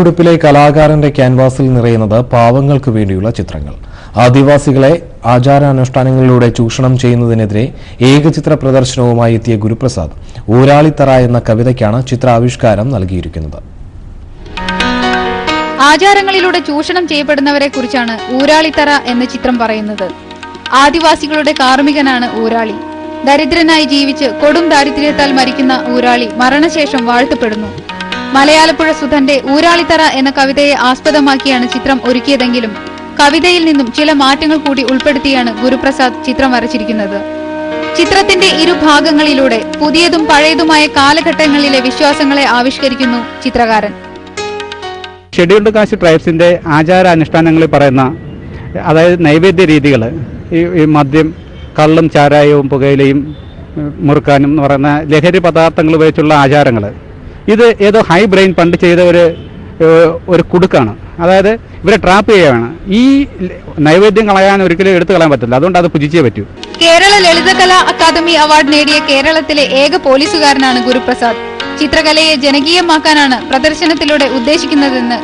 ഉടുപ്പിലെ കലാകാരന്റെ ക്യാൻവാസിൽ നിറയുന്നത് പാവങ്ങൾക്ക് വേണ്ടിയുള്ള ചിത്രങ്ങൾ. ആദിവാസികളെ ആചാരാനുഷ്ഠാനങ്ങളിലൂടെ ചൂഷണം ചെയ്യുന്നതിനെതിരെ ഏകചിത്ര പ്രദർശനവുമായി എത്തിയ ഗുരുപ്രസാദ് ഊരാളിത്തറ എന്ന കവിതയ്ക്കാണ് ചിത്രാവിഷ്കാരം നൽകിയിരിക്കുന്നത്. ആചാരങ്ങളിലൂടെ ചൂഷണം ചെയ്യപ്പെടുന്നവരെ കുറിച്ചാണ് ഊരാളിത്തറ എന്ന ചിത്രം പറയുന്നത്. ആദിവാസികളുടെ കാർമ്മികനാണ് ഊരാളി. ദരിദ്രനായി ജീവിച്ച് കൊടും ദാരിദ്ര്യത്താൽ മരിക്കുന്ന ഊരാളി മരണശേഷം വാഴ്ത്തപ്പെടുന്നു. മലയാളപ്പുഴ സുധന്റെ ഊരാളിത്തറ എന്ന കവിതയെ ആസ്പദമാക്കിയാണ് ചിത്രം ഒരുക്കിയതെങ്കിലും കവിതയിൽ നിന്നും ചില മാറ്റങ്ങൾ കൂടി ഉൾപ്പെടുത്തിയാണ് ഗുരുപ്രസാദ് ചിത്രം വരച്ചിരിക്കുന്നത്. ചിത്രത്തിന്റെ ഇരുഭാഗങ്ങളിലൂടെ പുതിയതും പഴയതുമായ കാലഘട്ടങ്ങളിലെ വിശ്വാസങ്ങളെ ആവിഷ്കരിക്കുന്നു ചിത്രകാരൻ. ഷെഡ്യൂൾഡ് കാസ്റ്റ് ട്രൈബ്സിന്റെ ആചാരാനുഷ്ഠാനങ്ങളിൽ പറയുന്ന, അതായത് നൈവേദ്യ രീതികൾ, ഈ മദ്യം, കള്ളും ചാരായവും പുകയിലയും മുറുക്കാനും എന്ന് പറയുന്ന ലഹരി പദാർത്ഥങ്ങൾ ഉപയോഗിച്ചുള്ള ആചാരങ്ങൾ, ഇത് ഏതോ ഹൈ ബ്രെയിൻ പണ്ട് ചെയ്ത ഒരു കുടുക്കാണ്. അതായത് ഇവരെ ട്രാപ്പ് ചെയ്യുകയാണ്. ഈ നൈവേദ്യം കളയാൻ ഒരിക്കലും എടുത്തു കളയാൻ പറ്റില്ല. അതുകൊണ്ട് അത് പുജിച്ചേ പറ്റൂ. കേരള ലളിതകലാ അക്കാദമി അവാർഡ് നേടിയ കേരളത്തിലെ ഏക പോലീസുകാരനാണ് ഗുരുപ്രസാദ്. ചിത്രകലയെ ജനകീയമാക്കാനാണ് പ്രദർശനത്തിലൂടെ ഉദ്ദേശിക്കുന്നതെന്ന്